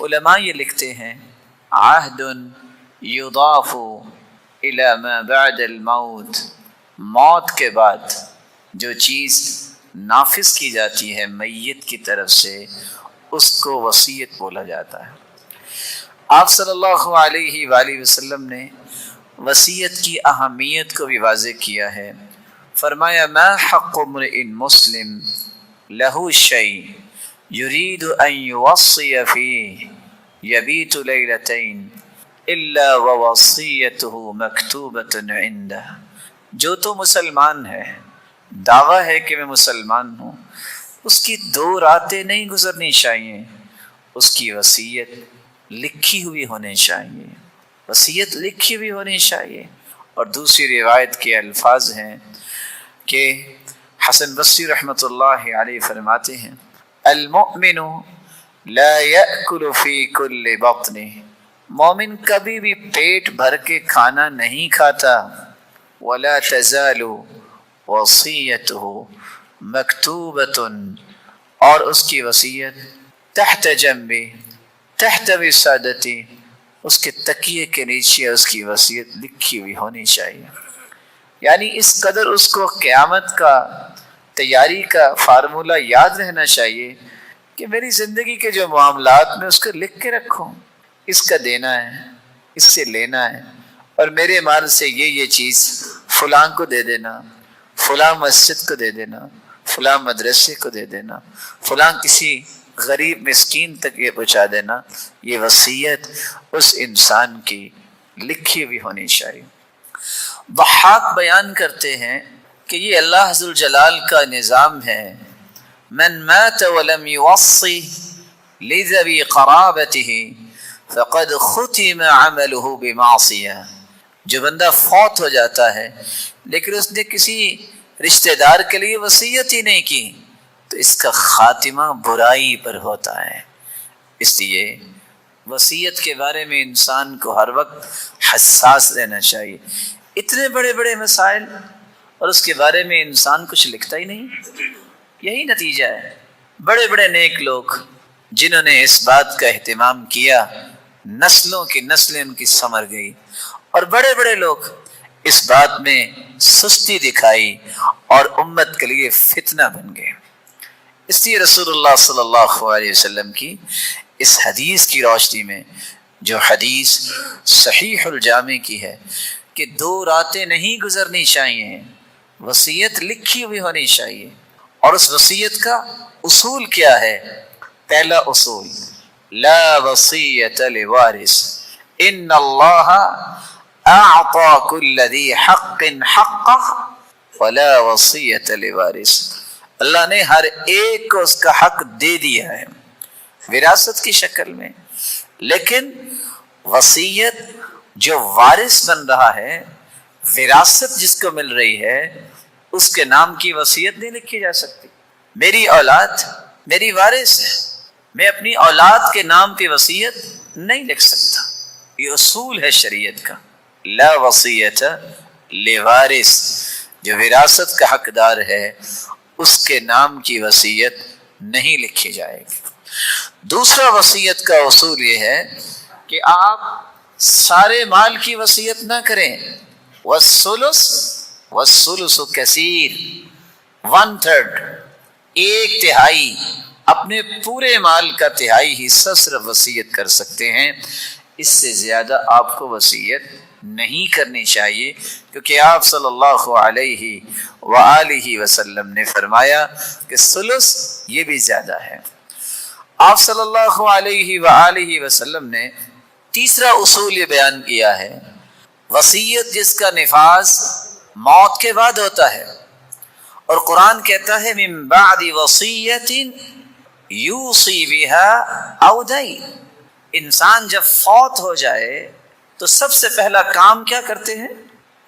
علماء یہ لکھتے ہیں عہد یضاف الی ما بعد الموت، موت کے بعد جو چیز نافذ کی جاتی ہے میت کی طرف سے اس کو وصیت بولا جاتا ہے۔ آپ صلی اللہ علیہ وآلہ وسلم نے وصیت کی اہمیت کو بھی واضح کیا ہے۔ فرمایا ما حق امرئ مسلم لہ شیء یرید ان یوصی فیہ یبیت لیلتین الا ووصیتہ مکتوبۃ عندہ۔ جو تو مسلمان ہے، دعویٰ ہے کہ میں مسلمان ہوں، اس کی 2 راتیں نہیں گزرنی چاہیے، اس کی وصیت لکھی ہوئی ہونی چاہیے، وصیت لکھی ہوئی ہونی چاہیے۔ اور دوسری روایت کے الفاظ ہیں کہ حسن بصری رحمۃ اللہ علیہ فرماتے ہیں المؤمن لا یأکل فی کل بطن، مومن کبھی بھی پیٹ بھر کے کھانا نہیں کھاتا، ولا تزال وصیتہ مکتوبۃ، اور اس کی وصیت تحت جنبی تحت وسادتی، اس کے تکیے کے نیچے اس کی وصیت لکھی ہوئی ہونی چاہیے۔ یعنی اس قدر اس کو قیامت کا تیاری کا فارمولہ یاد رہنا چاہیے کہ میری زندگی کے جو معاملات میں اس کو لکھ کے رکھوں، اس کا دینا ہے، اس سے لینا ہے، اور میرے مال سے یہ چیز فلاں کو دے دینا، فلاں مسجد کو دے دینا، فلاں مدرسے کو دے دینا، فلاں کسی غریب مسکین تک یہ پہنچا دینا، یہ وصیت اس انسان کی لکھی ہوئی ہونی چاہیے۔ ضحاک بیان کرتے ہیں کہ یہ اللہ ذوالجلال کا نظام ہے، من مات ولم یوصی لذوی قرابتہ فقد ختم عملہ بمعصیہ، جو بندہ فوت ہو جاتا ہے لیکن اس نے کسی رشتہ دار کے لیے وصیت ہی نہیں کی تو اس کا خاتمہ برائی پر ہوتا ہے۔ اس لیے وصیت کے بارے میں انسان کو ہر وقت حساس رہنا چاہیے۔ اتنے بڑے بڑے مسائل اور اس کے بارے میں انسان کچھ لکھتا ہی نہیں، یہی نتیجہ ہے۔ بڑے بڑے نیک لوگ جنہوں نے اس بات کا اہتمام کیا، نسلوں کی نسلیں ان کی ثمر گئی، اور بڑے بڑے لوگ اس بات میں سستی دکھائی اور امت کے لیے فتنہ بن گئے۔ اس لیے رسول اللہ صلی اللہ علیہ وسلم کی اس حدیث کی روشنی میں، جو حدیث صحیح الجامع کی ہے کہ 2 راتیں نہیں گزرنی چاہیے، وصیت لکھی ہوئی ہونی چاہیے، اور اس وصیت کا اصول کیا ہے؟ پہلا اصول لا وصیت لوارث، ان اللہ اعطى كل ذی حق حقہ ولا وصیت لوارث، اللہ نے ہر ایک کو اس کا حق دے دیا ہے وراثت کی شکل میں، لیکن وصیت جو وارث بن رہا ہے، وراثت جس کو مل رہی ہے، اس کے نام کی وصیت نہیں لکھی جا سکتی۔ میری اولاد میری وارث ہے، میں اپنی اولاد کے نام پہ وصیت نہیں لکھ سکتا، یہ اصول ہے شریعت کا۔ لا وصیت لوارث، جو وراثت کا حقدار ہے اس کے نام کی وصیت نہیں لکھی جائے گی۔ دوسرا وصیت کا اصول یہ ہے کہ آپ سارے مال کی وصیت نہ کریں، والثلث کثیر، 1/3، 1/3 اپنے پورے مال کا 1/3 حصہ صرف وصیت کر سکتے ہیں، اس سے زیادہ آپ کو وصیت نہیں کرنی چاہیے، کیونکہ آپ صلی اللہ علیہ وآلہ وسلم نے فرمایا کہ ثلث یہ بھی زیادہ ہے۔ آپ صلی اللہ علیہ وآلہ وسلم نے تیسرا اصول یہ بیان کیا ہے، وصیت جس کا نفاذ موت کے بعد ہوتا ہے، اور قرآن کہتا ہے من بعد وصیت یوصی بها او دین، انسان جب فوت ہو جائے تو سب سے پہلا کام کیا کرتے ہیں؟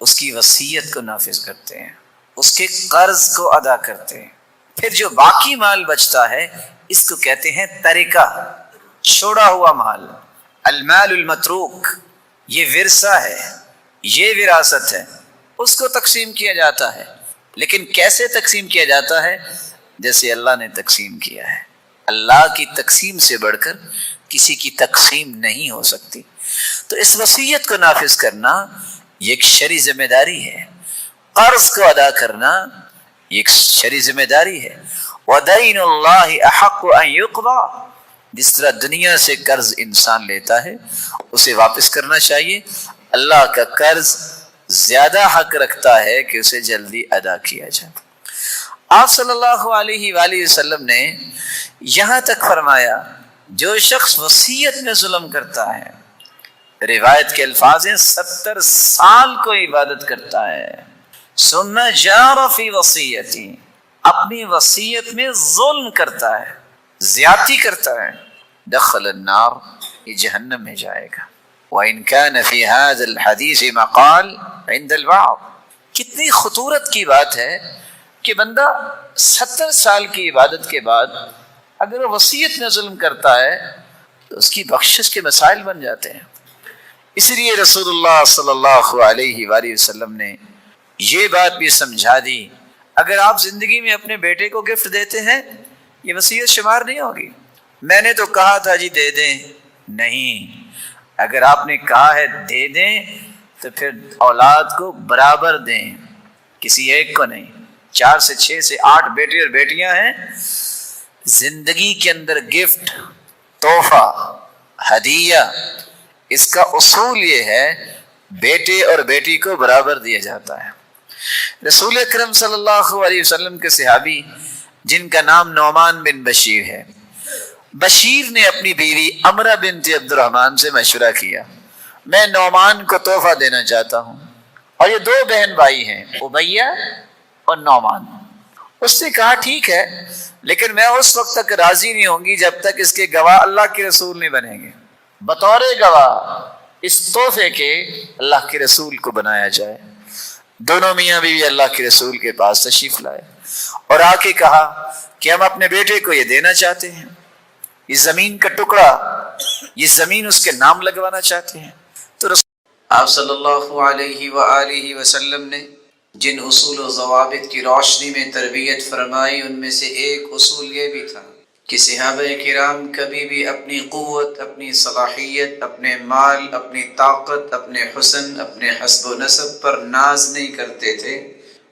اس کی وصیت کو نافذ کرتے ہیں، اس کے قرض کو ادا کرتے ہیں، پھر جو باقی مال بچتا ہے اس کو کہتے ہیں ترکہ، چھوڑا ہوا مال، المال المتروک، یہ ورثہ ہے، یہ وراثت ہے، اس کو تقسیم کیا جاتا ہے۔ لیکن کیسے تقسیم کیا جاتا ہے؟ جیسے اللہ نے تقسیم کیا ہے۔ اللہ کی تقسیم سے بڑھ کر کسی کی تقسیم نہیں ہو سکتی۔ تو اس وصیت کو نافذ کرنا یہ ایک شرعی ذمہ داری ہے، قرض کو ادا کرنا یہ ایک شرعی ذمہ داری ہے۔ وَدَيْنُ اللَّهِ أَحَقُّ أَن يُقْضَى، جس طرح دنیا سے قرض انسان لیتا ہے اسے واپس کرنا چاہیے، اللہ کا قرض زیادہ حق رکھتا ہے کہ اسے جلدی ادا کیا جائے۔ آپ صلی اللہ علیہ وآلہ وسلم نے یہاں تک فرمایا جو شخص وصیت میں ظلم کرتا ہے، روایت کے الفاظ ہیں 70 سال کو عبادت کرتا ہے، ثم جار فی وصیتی، اپنی وصیت میں ظلم کرتا ہے، زیادتی کرتا ہے، دخل النار، یہ جہنم میں جائے گا۔ وَإِن كَانَ فِي هَذَا الْحَدِيثِ مَقَالٌ عِنْدَ الْبَعْضِ، کتنی خطورت کی بات ہے کہ بندہ 70 سال کی عبادت کے بعد اگر وہ وصیت میں ظلم کرتا ہے تو اس کی بخشش کے مسائل بن جاتے ہیں۔ اس لیے رسول اللہ صلی اللہ علیہ وآلہ وسلم نے یہ بات بھی سمجھا دی، اگر آپ زندگی میں اپنے بیٹے کو گفٹ دیتے ہیں یہ وصیت شمار نہیں ہوگی۔ میں نے تو کہا تھا جی دے دیں، نہیں، اگر آپ نے کہا ہے دے دیں تو پھر اولاد کو برابر دیں، کسی ایک کو نہیں۔ 4 سے 6 سے 8 بیٹے اور بیٹیاں ہیں، زندگی کے اندر گفٹ، تحفہ، ہدیہ، اس کا اصول یہ ہے بیٹے اور بیٹی کو برابر دیا جاتا ہے۔ رسول اکرم صلی اللہ علیہ وسلم کے صحابی جن کا نام نعمان بن بشیر ہے، بشیر نے اپنی بیوی امرہ بنت عبد الرحمن سے مشورہ کیا، میں نعمان کو تحفہ دینا چاہتا ہوں، اور یہ 2 بہن بھائی ہیں، امیہ اور نعمان۔ اس نے کہا ٹھیک ہے، لیکن میں اس وقت تک راضی نہیں ہوں گی جب تک اس کے گواہ اللہ کے رسول نہیں بنیں گے، بطور گواہ اس تحفے کے اللہ کے رسول کو بنایا جائے۔ دونوں میاں بیوی اللہ کے رسول کے پاس تشریف لائے اور آ کے کہا کہ ہم اپنے بیٹے کو یہ دینا چاہتے ہیں، یہ زمین کا ٹکڑا، یہ زمین اس کے نام لگوانا چاہتے ہیں۔ تو آپ صلی اللہ علیہ وآلہ وسلم نے جن اصول و ضوابط کی روشنی میں تربیت فرمائی ان میں سے ایک اصول یہ بھی تھا کہ صحابہ کرام کبھی بھی اپنی قوت، اپنی صلاحیت، اپنے مال، اپنی طاقت، اپنے حسن، اپنے حسب و نسب پر ناز نہیں کرتے تھے،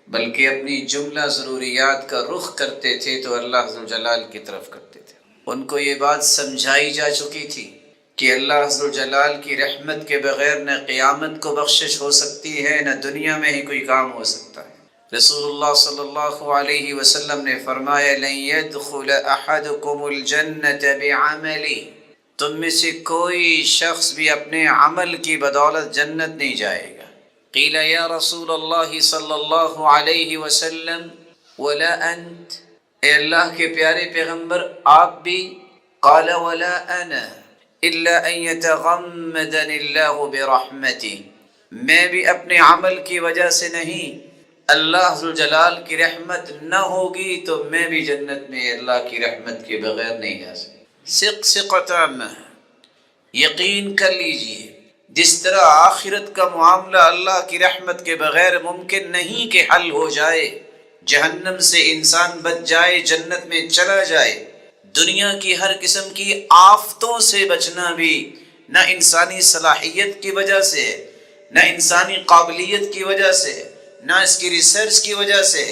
بلکہ اپنی جملہ ضروریات کا رخ کرتے تھے تو اللہ ذوالجلال کی طرف کرتے تھے۔ ان کو یہ بات سمجھائی جا چکی تھی کہ اللہ ذوالجلال کی رحمت کے بغیر نہ قیامت کو بخشش ہو سکتی ہے، نہ دنیا میں ہی کوئی کام ہو سکتا ہے۔ رسول اللہ صلی اللہ علیہ وسلم نے فرمایا لن يدخل احدكم الجنة بعمله، تم میں سے کوئی شخص بھی اپنے عمل کی بدولت جنت نہیں جائے گا۔ قیل یا رسول اللہ صلی اللہ علیہ وسلم ولا انت، اے اللہ کے پیارے پیغمبر آپ بھی؟ قال ولا انا الا ان يتغمدني الله برحمته، میں بھی اپنے عمل کی وجہ سے نہیں، اللہ ذوالجلال کی رحمت نہ ہوگی تو میں بھی جنت میں اللہ کی رحمت کے بغیر نہیں جا سکتا۔ ثقۃ، یقین کر لیجئے، جس طرح آخرت کا معاملہ اللہ کی رحمت کے بغیر ممکن نہیں کہ حل ہو جائے، جہنم سے انسان بچ جائے، جنت میں چلا جائے، دنیا کی ہر قسم کی آفتوں سے بچنا بھی نہ انسانی صلاحیت کی وجہ سے، نہ انسانی قابلیت کی وجہ سے، نہ اس کی ریسرچ کی وجہ سے،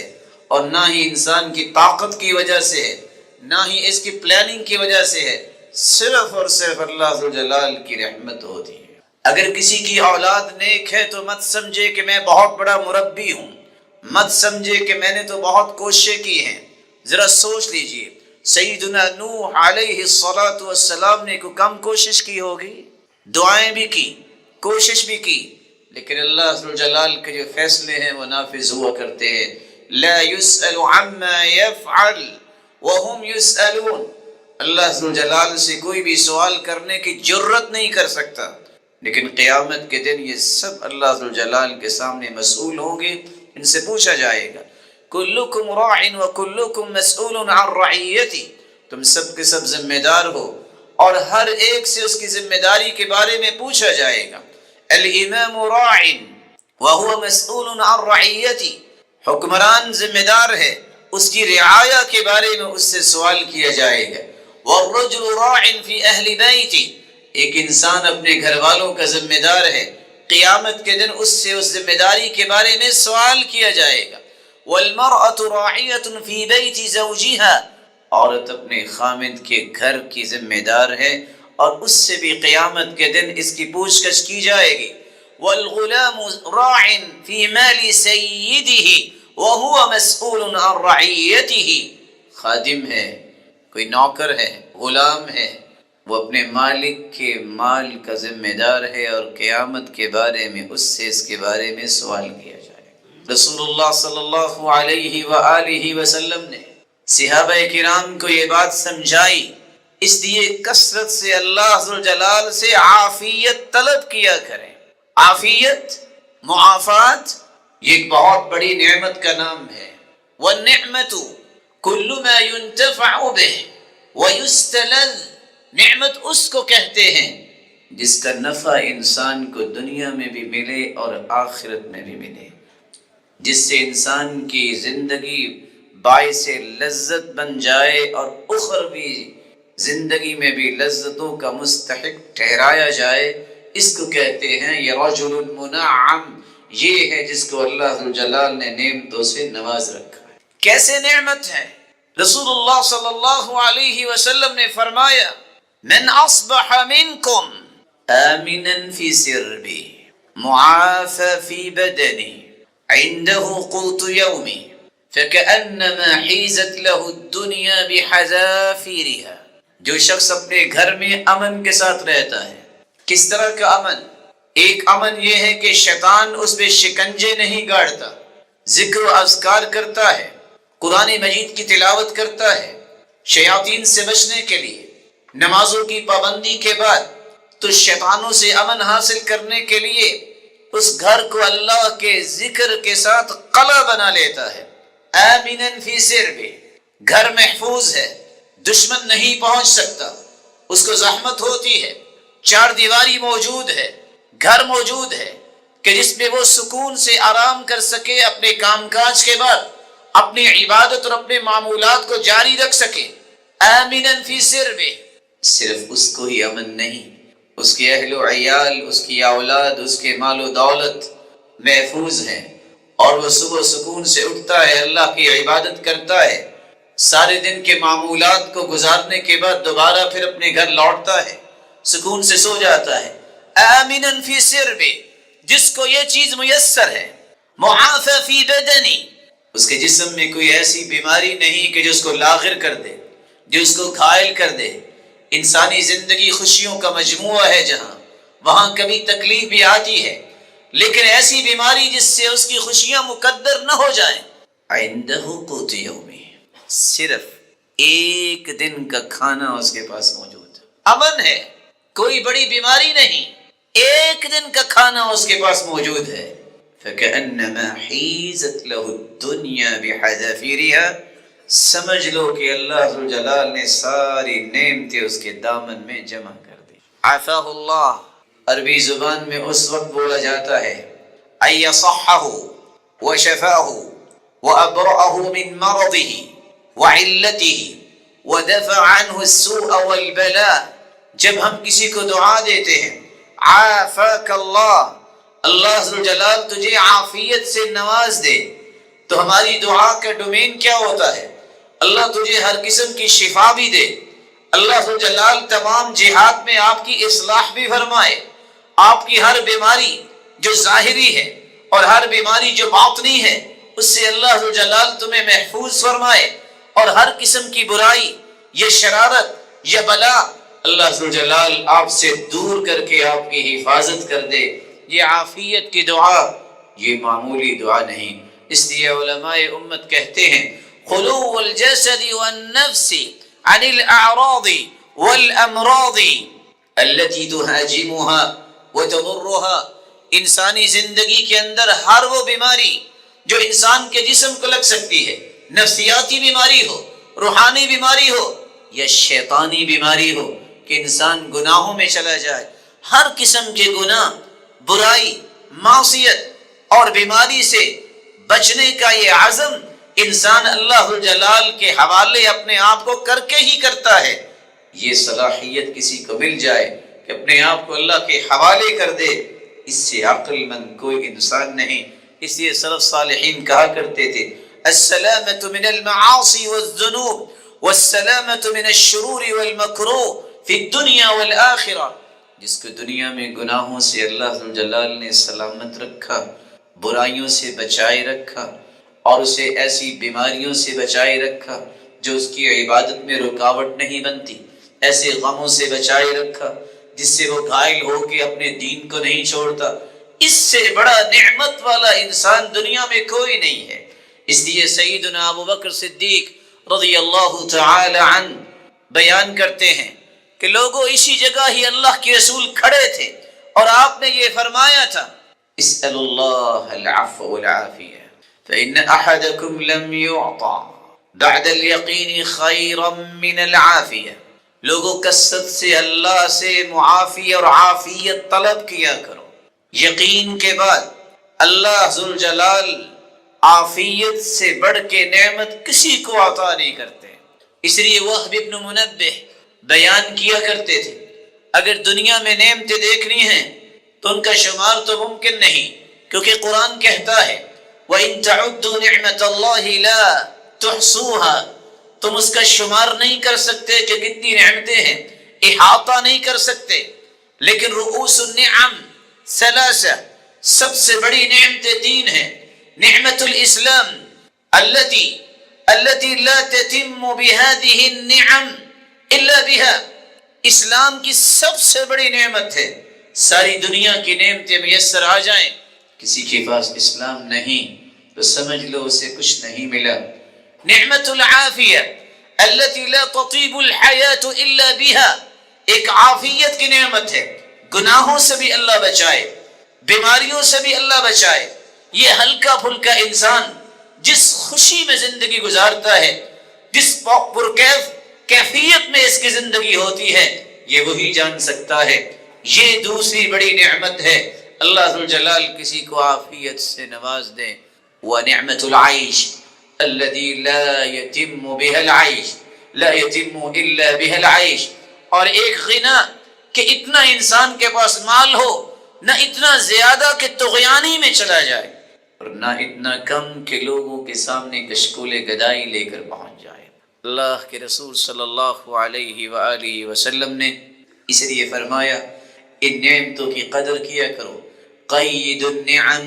اور نہ ہی انسان کی طاقت کی وجہ سے، نہ ہی اس کی پلاننگ کی وجہ سے ہے، صرف اور صرف اللہ ذوالجلال کی رحمت ہوتی ہے۔ اگر کسی کی اولاد نیک ہے تو مت سمجھے کہ میں بہت بڑا مربی ہوں، مت سمجھے کہ میں نے تو بہت کوششیں کی ہیں۔ ذرا سوچ لیجئے سیدنا نوح علیہ السلام نے کو کم کوشش کی ہوگی، دعائیں بھی کی، کوشش بھی کی، لیکن اللہ ذوالجلال کے جو فیصلے ہیں وہ نافذ ہوا کرتے ہیں۔ لا يسأل عما يفعل وهم يسألون، اللہ ذوالجلال سے کوئی بھی سوال کرنے کی جرت نہیں کر سکتا، لیکن قیامت کے دن یہ سب اللہ ذوالجلال کے سامنے مسئول ہوں گے، ان سے پوچھا جائے گا کلکم راع وکلکم مسئول عن رعیتی، تم سب کے سب ذمہ دار ہو اور ہر ایک سے اس کی ذمہ داری کے بارے میں پوچھا جائے گا۔ الامام راع وهو مسئول عن رعیتی، حکمران ذمہ دار ہے، اس کی رعایا کے بارے میں اس سے سوال کیا جائے گا۔ والرجل راع فی اہل بیتہ، ایک انسان اپنے گھر والوں کا ذمہ دار ہے، قیامت کے دن اس سے اس ذمہ داری کے بارے میں سوال کیا جائے گا۔ والمرأة راعیة فی بیت زوجها، عورت اپنے خامد کے گھر کی ذمہ دار ہے اور اس سے بھی قیامت کے دن اس کی پوچھ گچھ کی جائے گی۔ والغلام راع فی مال سیدہ وہو مسئول عن رعیتہ، خادم ہے، کوئی نوکر ہے، غلام ہے، وہ اپنے مالک کے مال کا ذمہ دار ہے اور قیامت کے بارے میں اس سے اس کے بارے میں سوال کیا جائے گا۔ رسول اللہ صلی اللہ علیہ وآلہ وسلم نے صحابہ کرام کو یہ بات سمجھائی، اس لیے کثرت سے اللہ ذوالجلال سے عافیت طلب کیا کریں۔ عافیت، معافات، یہ ایک بہت بڑی نعمت کا نام ہے۔ والنعمت کل ما ينتفع به ويستلذ، نعمت اس کو کہتے ہیں جس کا نفع انسان کو دنیا میں بھی ملے اور آخرت میں بھی ملے، جس سے انسان کی زندگی باعث لذت بن جائے اور اخروی زندگی میں بھی لذتوں کا مستحق ٹھہرایا جائے، اس کو کہتے ہیں یہ رجل منعم، یہ ہے جس کو اللہ ذوالجلال نے نعمتوں سے نواز رکھا ہے۔ کیسے نعمت ہے؟ رسول اللہ صلی اللہ علیہ وسلم نے فرمایا من اصبح منکم آمنا فی سربی معافى فی بدنی عنده قوت یومی فکأنما حیزت له الدنیا بحذافیرها، جو شخص اپنے گھر میں امن کے ساتھ رہتا ہے۔ کس طرح کا امن؟ ایک امن یہ ہے کہ شیطان اس پہ شکنجے نہیں گاڑتا، ذکر و اذکار کرتا ہے، قرآن مجید کی تلاوت کرتا ہے، شیاطین سے بچنے کے لیے نمازوں کی پابندی کے بعد تو شیطانوں سے امن حاصل کرنے کے لیے اس گھر کو اللہ کے ذکر کے ساتھ قلعہ بنا لیتا ہے۔ آمنا فی سربہ، گھر محفوظ ہے، دشمن نہیں پہنچ سکتا، اس کو زحمت ہوتی ہے، چار دیواری موجود ہے، گھر موجود ہے کہ جس میں وہ سکون سے آرام کر سکے، اپنے کام کاج کے بعد اپنی عبادت اور اپنے معمولات کو جاری رکھ سکے۔ آمنا فی سربہ، صرف اس کو ہی امن نہیں، اس کے اہل و عیال، اس کی اولاد، اس کے مال و دولت محفوظ ہیں، اور وہ صبح سکون سے اٹھتا ہے، اللہ کی عبادت کرتا ہے، سارے دن کے معمولات کو گزارنے کے بعد دوبارہ پھر اپنے گھر لوٹتا ہے، سکون سے سو جاتا ہے۔ آمنا فی سربہ، جس کو یہ چیز میسر ہے۔ معافی فی بدنی، اس کے جسم میں کوئی ایسی بیماری نہیں کہ جو اس کو لاغر کر دے، جو اس کو گھائل کر دے۔ انسانی زندگی خوشیوں کا مجموعہ ہے، جہاں وہاں کبھی تکلیف بھی آتی ہے، لیکن ایسی بیماری جس سے اس کی خوشیاں مقدر نہ ہو جائیں۔ عندہ قوت یومی، صرف ایک دن کا کھانا اس کے پاس موجود، امن ہے، کوئی بڑی بیماری نہیں، ایک دن کا کھانا اس کے پاس موجود ہے۔ فَكَأَنَّمَا حِيزَتْ لَهُ الدُّنْيَا بِحَذَافِيرِهَا، سمجھ لو کہ اللہ ذوالجلال نے ساری نعمتیں اس کے دامن میں جمع کر دی۔ عافاہ اللہ عربی زبان میں اس وقت بولا جاتا ہے اَن يَصَحَّهُ وَشَفَاهُ وَأَبْرَأَهُ مِن مَرَضِهِ وَعِلَّتِهِ وَدَفَعَ عَنْهُ السُّوءَ وَالْبَلَاءَ، جب ہم کسی کو دعا دیتے ہیں عافاک اللہ، اللہ ذوالجلال تجھے عافیت سے نواز دے، تو ہماری دعا کا ڈومین کیا ہوتا ہے؟ اللہ تجھے ہر قسم کی شفا بھی دے، اللہ ذوالجلال تمام جہات میں آپ کی اصلاح بھی فرمائے، آپ کی ہر بیماری جو ظاہری ہے اور ہر بیماری جو باطنی ہے اس سے اللہ ذوالجلال تمہیں محفوظ فرمائے، اور ہر قسم کی برائی یا شرارت یا بلا اللہ ذوالجلال آپ سے دور کر کے آپ کی حفاظت کر دے۔ یہ عافیت کی دعا، یہ معمولی دعا نہیں۔ اس لیے علماء امت کہتے ہیں خلو الجسد والنفس عن الاعراض والامراض التي تهاجمها وتضرها، انسانی زندگی کے اندر ہر وہ بیماری جو انسان کے جسم کو لگ سکتی ہے، نفسیاتی بیماری ہو، روحانی بیماری ہو یا شیطانی بیماری ہو کہ انسان گناہوں میں چلا جائے، ہر قسم کے گناہ، برائی، معصیت اور بیماری سے بچنے کا یہ عزم انسان اللہ جلال کے حوالے اپنے آپ کو کر کے ہی کرتا ہے۔ یہ صلاحیت کسی کو مل جائے کہ اپنے آپ کو اللہ کے حوالے کر دے، اس سے عقل مند کوئی انسان نہیں۔ اس لیے سلف صالحین کہا کرتے تھے السلامۃ من المعاصی والذنوب والسلامۃ من الشرور والمکروہ فی الدنیا والآخرہ۔ جس کو دنیا میں گناہوں سے اللہ ذو الجلال نے سلامت رکھا، برائیوں سے بچائے رکھا، اور اسے ایسی بیماریوں سے بچائے رکھا جو اس کی عبادت میں رکاوٹ نہیں بنتی، ایسے غموں سے بچائے رکھا جس سے وہ گھائل ہو کے اپنے دین کو نہیں چھوڑتا، اس سے بڑا نعمت والا انسان دنیا میں کوئی نہیں ہے۔ اس لیے سیدنا ابو بکر صدیق رضی اللہ تعالی عنہ بیان کرتے ہیں کہ لوگوں اسی جگہ ہی اللہ کے رسول کھڑے تھے اور آپ نے یہ فرمایا تھا اسأل اللہ العفو والعافیہ فإن أحدكم لم يعطى بعد اليقین خیرا من العافیہ۔ لوگوں کثرت سے اللہ سے معافی اور عافیت طلب کیا کرو، یقین کے بعد اللہ ذوالجلال عافیت سے بڑھ کے نعمت کسی کو عطا نہیں کرتے۔ اس لیے وہب ابن منبہ بیان کیا کرتے تھے اگر دنیا میں نعمتیں دیکھنی ہیں تو ان کا شمار تو ممکن نہیں، کیونکہ قرآن کہتا ہے وَإِن تَعُدُّوا نِعْمَةَ اللَّهِ لَا تُحْصُوهَا، تم اس کا شمار نہیں کر سکتے کہ کتنی نعمتیں ہیں، احاطہ نہیں کر سکتے۔ لیکن رؤوس النعم ثلاثہ، سب سے بڑی نعمتیں تین ہیں۔ نعمت الاسلام التي لا تتم بهذه النعم الا بها، اسلام کی سب سے بڑی نعمت ہے۔ ساری دنیا کی نعمتیں میسر آ جائیں، کسی کے پاس اسلام نہیں تو سمجھ لو اسے کچھ نہیں ملا۔ نعمت العافیہ التي لا تطيب الحیاة الا بها، ایک عافیت کی نعمت ہے، گناہوں سے بھی اللہ بچائے، بیماریوں سے بھی اللہ بچائے۔ یہ ہلکا پھلکا انسان جس خوشی میں زندگی گزارتا ہے، جس پرکیف کیفیت میں اس کی زندگی ہوتی ہے، یہ وہی جان سکتا ہے۔ یہ دوسری بڑی نعمت ہے، اللہ ذوالجلال کسی کو عافیت سے نواز دے۔ وَنِعْمَةُ الْعَيْشِ الَّذِي لَا يَتِمُّ بِهَا الْعَيْشِ لَا يَتِمُّ إِلَّا بِهَا الْعَيْشِ، اور ایک غنا کہ اتنا انسان کے پاس مال ہو، نہ اتنا زیادہ کہ طغیانی میں چلا جائے، اور نہ اتنا کم کہ لوگوں کے سامنے کشکول گدائی لے کر پہنچ جائے۔ اللہ کے رسول صلی اللہ علیہ وآلہ وسلم نے اس لیے فرمایا ان نعمتوں کی قدر کیا کرو، قید النعم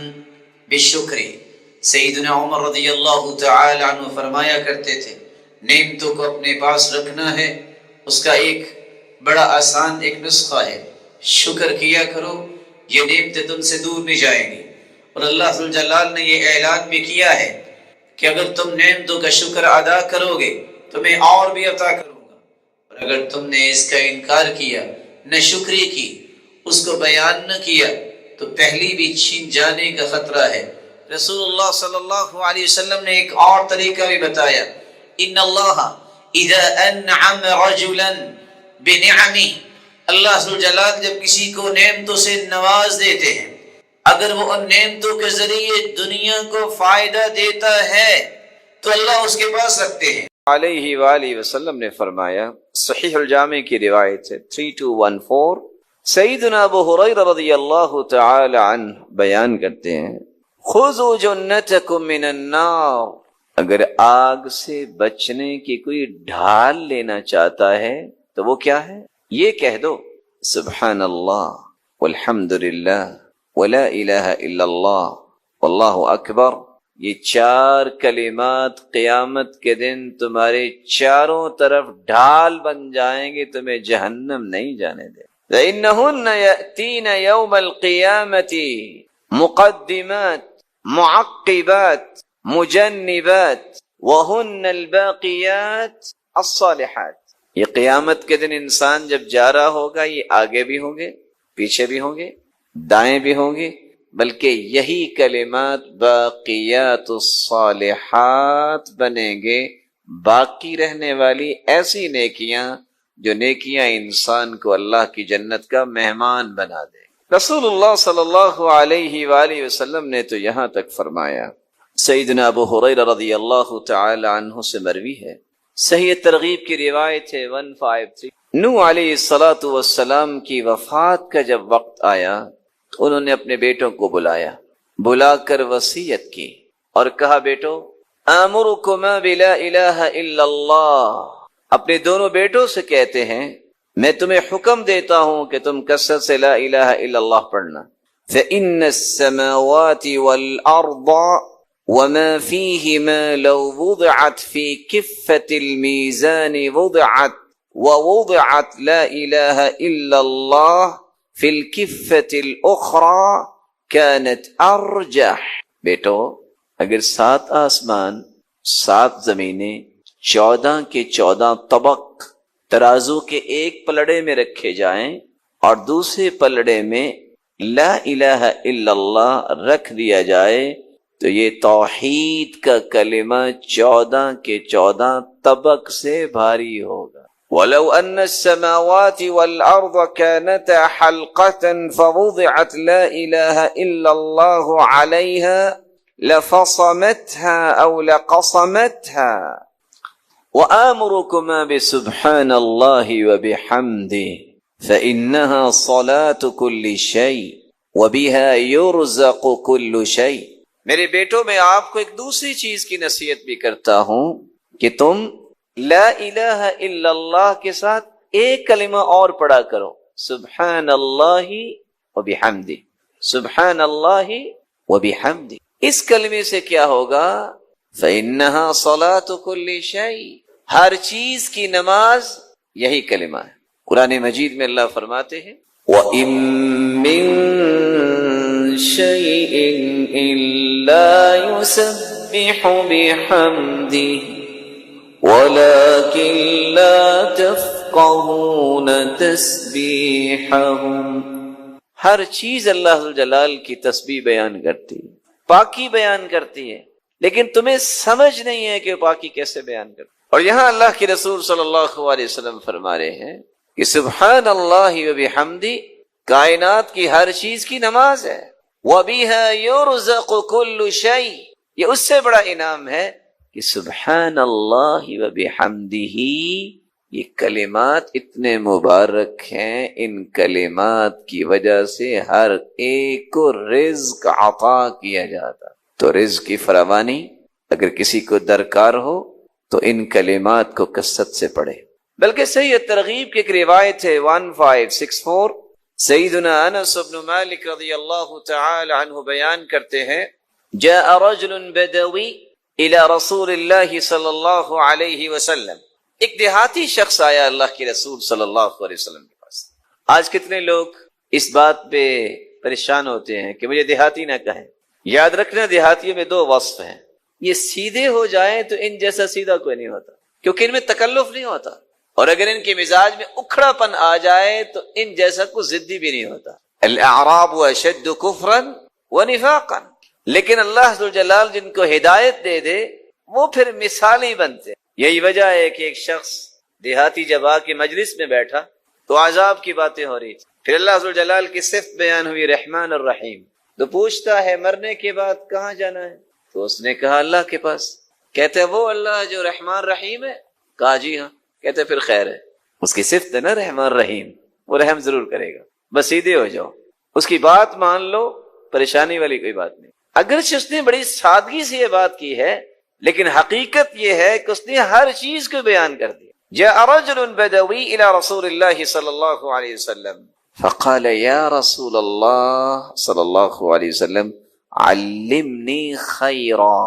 بالشکر۔ سیدنا عمر رضی اللہ تعالی عنہ فرمایا کرتے تھے نعمتوں کو اپنے پاس رکھنا ہے، اس کا ایک بڑا آسان ایک نسخہ ہے، شکر کیا کرو، یہ نعمتیں تم سے دور نہیں جائیں گی۔ اور اللہ ذوالجلال نے یہ اعلان بھی کیا ہے کہ اگر تم نعمتوں کا شکر ادا کرو گے تو میں اور بھی عطا کروں گا، اور اگر تم نے اس کا انکار کیا، نہ شکری کی، اس کو بیان نہ کیا، تو پہلی بھی چھین جانے کا خطرہ ہے۔ رسول اللہ صلی اللہ علیہ وسلم نے ایک اور طریقہ بھی بتایا، ان اللہ اذا انعم رجلا بنعمه، اللہ ذوالجلال جب کسی کو نعمتوں سے نواز دیتے ہیں، اگر وہ ان نعمتوں کے ذریعے دنیا کو فائدہ دیتا ہے تو اللہ اس کے پاس رکھتے ہیں۔ علیہ وآلہ وسلم نے فرمایا، صحیح الجامع کی روایت ہے 3214، سیدنا ابو ہریرہ رضی اللہ تعالی عنہ بیان کرتے ہیں خذوا جنتکم من النار، اگر آگ سے بچنے کی کوئی ڈھال لینا چاہتا ہے تو وہ کیا ہے؟ یہ کہہ دو سبحان اللہ والحمد للہ ولا الہ الا اللہ واللہ اکبر۔ یہ چار کلمات قیامت کے دن تمہارے چاروں طرف ڈھال بن جائیں گے، تمہیں جہنم نہیں جانے دے۔ فإنہن یأتین یوم القیامت مقدمات معقبات مجنبات وہن الباقیات الصالحات۔ یہ قیامت کے دن انسان جب جا رہا ہوگا، یہ آگے بھی ہوں گے، پیچھے بھی ہوں گے، دائیں بھی ہوں گے، بلکہ یہی کلمات باقیات الصالحات بنیں گے، باقی رہنے والی ایسی نیکیاں جو نیکیاں انسان کو اللہ کی جنت کا مہمان بنا دے۔ رسول اللہ صلی اللہ علیہ وآلہ وسلم نے تو یہاں تک فرمایا، سیدنا ابو ہریرہ رضی اللہ تعالی عنہ سے مروی ہے، صحیح ترغیب کی روایت ہے 153، نوح علیہ الصلوۃ والسلام کی وفات کا جب وقت آیا تو انہوں نے اپنے بیٹوں کو بلا کر وصیت کی اور کہا بیٹو آمرکما بلا الہ الا اللہ، اپنے دونوں بیٹوں سے کہتے ہیں میں تمہیں حکم دیتا ہوں کہ تم کثرت سے لا الہ الا اللہ پڑھنا. فإن السماوات والأرض وما فيهما لو وضعت في كفة الميزان ووضعت لا إله إلا الله في الكفة الأخرى كانت أرجح. بیٹو اگر 7 آسمان 7 زمینیں 14 کے 14 طبق ترازو کے ایک پلڑے میں رکھے جائیں اور دوسرے پلڑے میں لا الہ الا اللہ رکھ دیا جائے تو یہ توحید کا کلمہ 14 کے 14 طبق سے بھاری ہوگا. وَلَوْ أَنَّ السَّمَاوَاتِ وَالْأَرْضَ كَانَتَا حَلْقَةً فَوُضِعَتْ لَا إِلَهَ إِلَّا اللَّهُ عَلَيْهَا لَفَصَمَتْهَا أَوْ لَقَصَمَتْهَا وَآمُرُكُمَا بِسُبْحَانَ اللَّهِ وَبِحَمْدِهِ فَإِنَّهَا صَلَاةُ كُلِّ شَيْءٍ وَبِهَا يُرْزَقُ كُلُّ شَيْءٍ. میرے بیٹوں میں آپ کو ایک دوسری چیز کی نصیحت بھی کرتا ہوں کہ تم لا الہ الا اللہ کے ساتھ ایک کلمہ اور پڑھا کرو، سبحان اللہ وبحمدہ، سبحان اللہ وبحمدہ. اس کلمے سے کیا ہوگا؟ فَإِنَّهَا صَلَاةُ كُلِّ شَيْءٍ، ہر چیز کی نماز یہی کلمہ ہے. قرآن مجید میں اللہ فرماتے ہیں وَإِن مِّن شَيْءٍ إِلَّا يُسَبِّحُ بِحَمْدِهِ وَلَكِن لَّا تَفْقَهُونَ تَسْبِيحَهُمْ. ہر چیز اللہ ذوالجلال کی تسبیح بیان کرتی ہے، پاکی بیان کرتی ہے، لیکن تمہیں سمجھ نہیں ہے کہ پاکی کیسے بیان کرتی. اور یہاں اللہ کے رسول صلی اللہ علیہ وسلم فرما رہے ہیں کہ سبحان اللہ وبحمدہ کائنات کی ہر چیز کی نماز ہے. وَبِهَا يُرْزَقُ كُلُّ شَيْءٍ، یہ اس سے بڑا انعام ہے کہ سبحان اللہ وبحمدہ یہ کلمات اتنے مبارک ہیں، ان کلمات کی وجہ سے ہر ایک کو رزق عطا کیا جاتا. تو رزق کی فراوانی اگر کسی کو درکار ہو تو ان کلمات کو کثرت سے پڑھے. بلکہ صحیح ترغیب کی ایک روایت ہے 1564 سیدنا انس بن مالک رضی اللہ تعالی عنہ بیان کرتے ہیں جاء رجل بدوی الى رسول اللہ صلی اللہ علیہ وسلم، ایک دیہاتی شخص آیا اللہ کے رسول صلی اللہ علیہ وسلم کے پاس. آج کتنے لوگ اس بات پہ پریشان ہوتے ہیں کہ مجھے دیہاتی نہ کہیں. یاد رکھنا دیہاتیوں میں 2 وصف ہیں، یہ سیدھے ہو جائیں تو ان جیسا سیدھا کوئی نہیں ہوتا کیونکہ ان میں تکلف نہیں ہوتا، اور اگر ان کے مزاج میں اکھڑا پن آ جائے تو ان جیسا کوئی ضدی بھی نہیں ہوتا. الاعراب اشد کفرا ونفاقا، لیکن اللہ ذوالجلال جن کو ہدایت دے دے وہ پھر مثالی بنتے. یہی وجہ ہے کہ ایک شخص دیہاتی جب آ کے مجلس میں بیٹھا تو عذاب کی باتیں ہو رہی تھی، پھر اللہ ذوالجلال کی صفت بیان ہوئی رحمان الرحیم. تو پوچھتا ہے مرنے کے بعد کہاں جانا ہے؟ تو اس نے کہا اللہ کے پاس. کہتے وہ اللہ جو رحمان رحیم ہے؟ کہا جی ہاں. کہتے پھر خیر ہے، اس کی صفت ہے نا رحمان رحیم، وہ رحم ضرور کرے گا، بس سیدھے ہو جاؤ، اس کی بات مان لو، پریشانی والی کوئی بات نہیں. اگرچہ اس نے بڑی سادگی سے یہ بات کی ہے لیکن حقیقت یہ ہے کہ اس نے ہر چیز کو بیان کر دیا. جاء رجل بدوی الى رسول اللہ صلی اللہ علیہ وسلم فقال یا رسول اللہ صلی اللہ علیہ وسلم علمنی خیرا.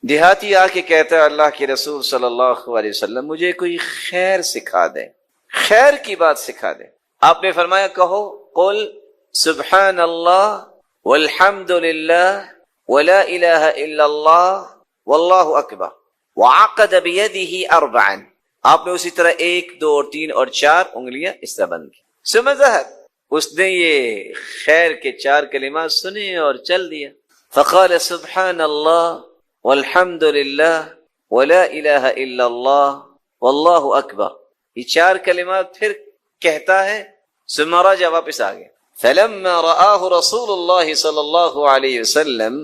دیہاتی آ کے کہتا ہے اللہ کے رسول صلی اللہ علیہ وسلم مجھے کوئی خیر سکھا دے، خیر کی بات سکھا دے. آپ نے فرمایا کہو قل سبحان اللہ والحمد للہ ولا الہ الا اللہ واللہ اکبر وعقد بیدہ 4. آپ نے اسی طرح 1 2 اور 3 اور 4 انگلیاں اس طرح بند کی. ثم ذهب، اس نے یہ خیر کے 4 کلمات سنے اور چل دیا. فقال سبحان اللہ والحمد للہ ولا الہ الا اللہ واللہ اکبر. یہ 4 کلمات پھر کہتا ہے ثم رجع، واپس آ گیا. فلما رآہ رسول اللہ صلی اللہ علیہ وسلم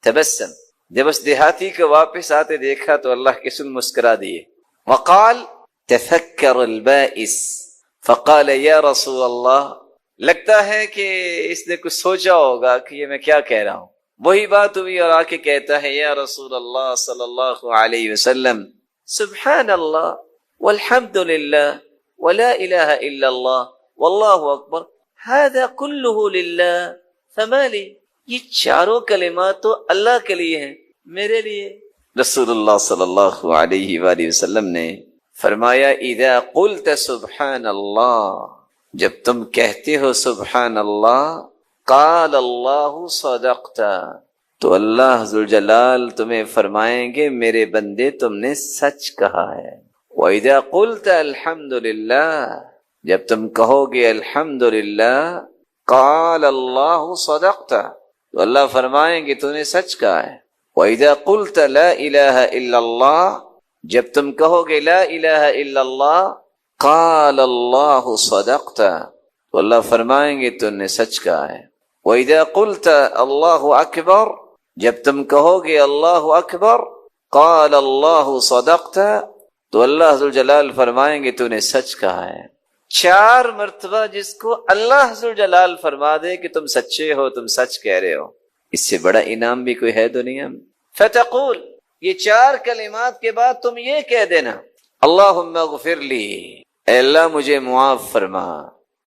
تبسم، جب اس دیہاتی کو واپس آتے دیکھا تو اللہ کے سن مسکرا دیے. وقال تفکر البائس فقال یا رسول اللہ، لگتا ہے کہ اس نے کچھ سوچا ہوگا کہ یہ میں کیا کہہ رہا ہوں. وہی بات ہوئی اور آ کے کہتا ہے یا رسول اللہ صلی اللہ علیہ وسلم، سبحان اللہ والحمد للہ ولا الہ الا اللہ واللہ اکبر هذا كله للہ فما لی. یہ چاروں کلمات تو اللہ کے لیے ہیں، میرے لیے. رسول اللہ صلی اللہ علیہ وآلہ وسلم نے فرمایا اذا قلت سبحان اللہ، جب تم کہتے ہو سبحان اللہ، قال اللہ صدقت، تو اللہ ذوالجلال تمہیں فرمائیں گے میرے بندے تم نے سچ کہا ہے. وَإِذَا قُلْتَ الْحَمْدُ لِلَّهِ، جب تم کہو گے الحمد للہ، قال اللہ صدقت، تو اللہ فرمائیں گے تو نے سچ کہا ہے. وَإِذَا قُلْتَ لَا إِلَهَ إِلَّا اللَّهِ، جب تم کہو گے لا الہ الا اللہ، قال اللہ صدقت، تو اللہ فرمائیں گے تو نے سچ کہا ہے. وَإِذَا قُلْتَ اللہ اکبر، جب تم کہو گے اللہ اکبر، قال اللہ صدقت، تو اللہ ذوالجلال فرمائیں گے تو نے سچ کہا ہے. 4 مرتبہ جس کو اللہ ذوالجلال فرما دے کہ تم سچے ہو، تم سچ کہہ رہے ہو، اس سے بڑا انعام بھی کوئی ہے دنیا میں. فتقول، یہ 4 کلمات کے بعد تم یہ کہہ دینا اللہم اغفر لی، اے اللہ مجھے معاف فرما.